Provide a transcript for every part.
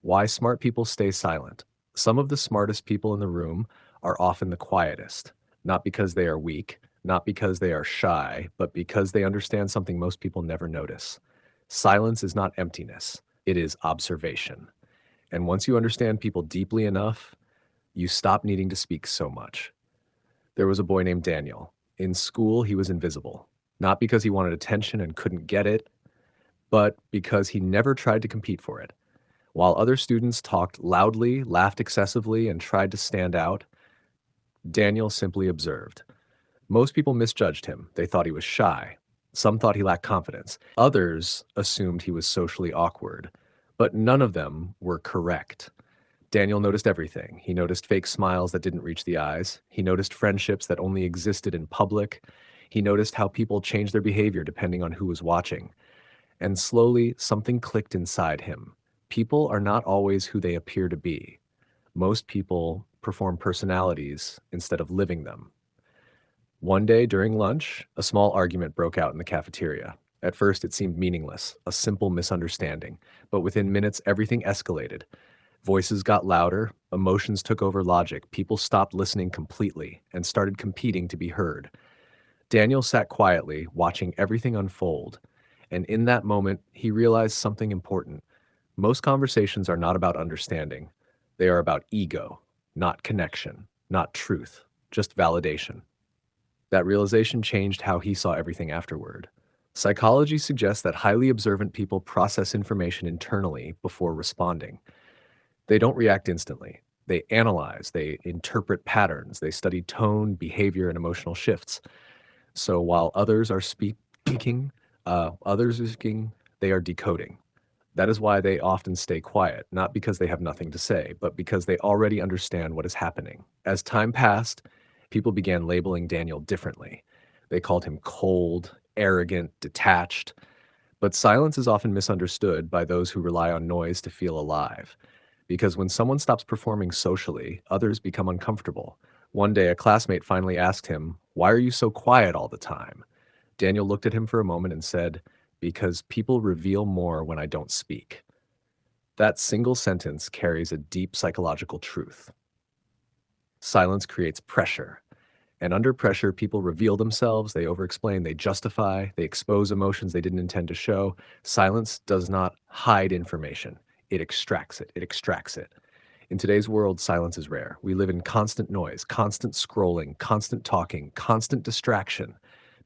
Why smart people stay silent. Some of the smartest people in the room are often the quietest, not because they are weak, not because they are shy, but because they understand something most people never notice. Silence is not emptiness, it is observation. And once you understand people deeply enough, you stop needing to speak so much. There was a boy named Daniel. In school, he was invisible, not because he wanted attention and couldn't get it, but because he never tried to compete for it. While other students talked loudly, laughed excessively, and tried to stand out, Daniel simply observed. Most people misjudged him. They thought he was shy. Some thought he lacked confidence. Others assumed he was socially awkward. But none of them were correct. Daniel noticed everything. He noticed fake smiles that didn't reach the eyes. He noticed friendships that only existed in public. He noticed how people changed their behavior depending on who was watching. And slowly, something clicked inside him. People are not always who they appear to be. Most people perform personalities instead of living them. One day during lunch, a small argument broke out in the cafeteria. At first, it seemed meaningless, a simple misunderstanding. But within minutes, everything escalated. Voices got louder, emotions took over logic, people stopped listening completely and started competing to be heard. Daniel sat quietly, watching everything unfold. And in that moment, he realized something important. Most conversations are not about understanding. They are about ego, not connection, not truth, just validation. That realization changed how he saw everything afterward. Psychology suggests that highly observant people process information internally before responding. They don't react instantly. They analyze, they interpret patterns, they study tone, behavior, and emotional shifts. So while others are speaking, they are decoding. That is why they often stay quiet, not because they have nothing to say, but because they already understand what is happening. As time passed, people began labeling Daniel differently. They called him cold, arrogant, detached. But silence is often misunderstood by those who rely on noise to feel alive. Because when someone stops performing socially, others become uncomfortable. One day, a classmate finally asked him, "Why are you so quiet all the time?" Daniel looked at him for a moment and said, "Because people reveal more when I don't speak." That single sentence carries a deep psychological truth. Silence creates pressure. And under pressure, people reveal themselves, they overexplain, they justify, they expose emotions they didn't intend to show. Silence does not hide information, it extracts it. It extracts it. In today's world, silence is rare. We live in constant noise, constant scrolling, constant talking, constant distraction,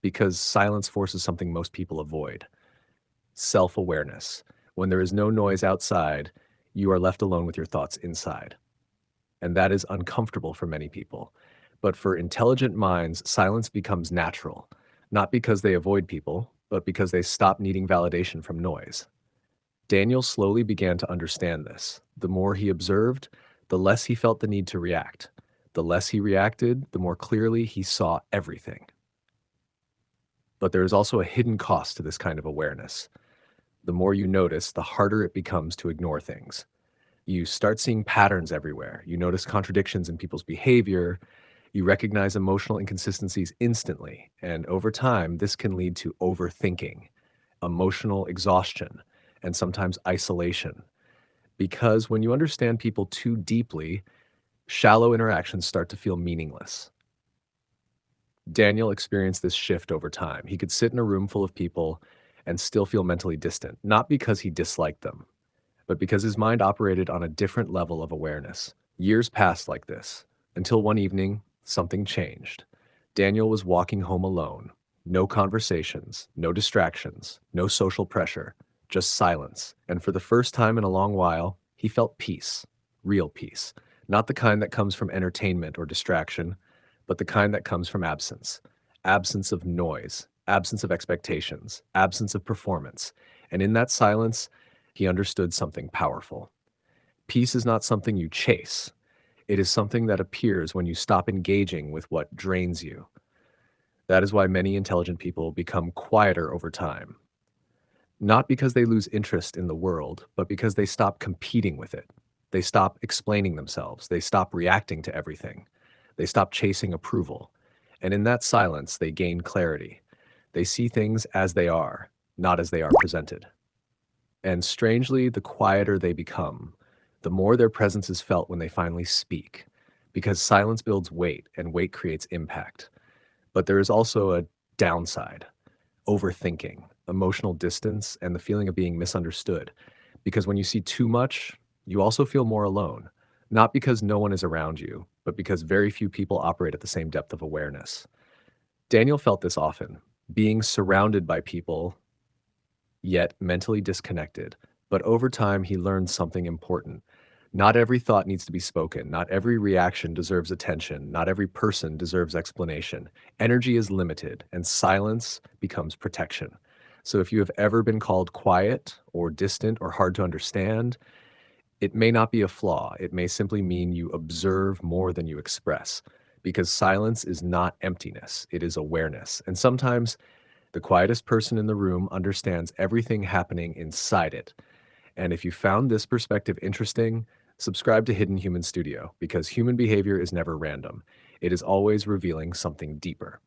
because silence forces something most people avoid: self awareness. When there is no noise outside, you are left alone with your thoughts inside. And that is uncomfortable for many people. But for intelligent minds, silence becomes natural, not because they avoid people, but because they stop needing validation from noise. Daniel slowly began to understand this. The more he observed, the less he felt the need to react. The less he reacted, the more clearly he saw everything. But there is also a hidden cost to this kind of awareness. The more you notice, the harder it becomes to ignore things. You start seeing patterns everywhere. You notice contradictions in people's behavior. You recognize emotional inconsistencies instantly. And over time, this can lead to overthinking, emotional exhaustion, and sometimes isolation. Because when you understand people too deeply, shallow interactions start to feel meaningless. Daniel experienced this shift over time. He could sit in a room full of people and still feel mentally distant, not because he disliked them, but because his mind operated on a different level of awareness. Years passed like this, until one evening, something changed. Daniel was walking home alone. No conversations, no distractions, no social pressure, just silence. And for the first time in a long while, he felt peace, real peace. Not the kind that comes from entertainment or distraction, but the kind that comes from absence. Absence of noise, absence of expectations, absence of performance. And in that silence, he understood something powerful. Peace is not something you chase. It is something that appears when you stop engaging with what drains you. That is why many intelligent people become quieter over time. Not because they lose interest in the world, but because they stop competing with it. They stop explaining themselves. They stop reacting to everything. They stop chasing approval. And in that silence, they gain clarity. They see things as they are, not as they are presented. And strangely, the quieter they become, the more their presence is felt when they finally speak, because silence builds weight and weight creates impact. But there is also a downside: overthinking, emotional distance, and the feeling of being misunderstood. Because when you see too much, you also feel more alone, not because no one is around you, but because very few people operate at the same depth of awareness. Daniel felt this often, being surrounded by people, yet mentally disconnected. But over time, he learned something important. Not every thought needs to be spoken. Not every reaction deserves attention. Not every person deserves explanation. Energy is limited, and silence becomes protection. So if you have ever been called quiet or distant or hard to understand, it may not be a flaw. It may simply mean you observe more than you express, because silence is not emptiness, it is awareness. And sometimes the quietest person in the room understands everything happening inside it. And if you found this perspective interesting, subscribe to Hidden Human Studio, because human behavior is never random. It is always revealing something deeper.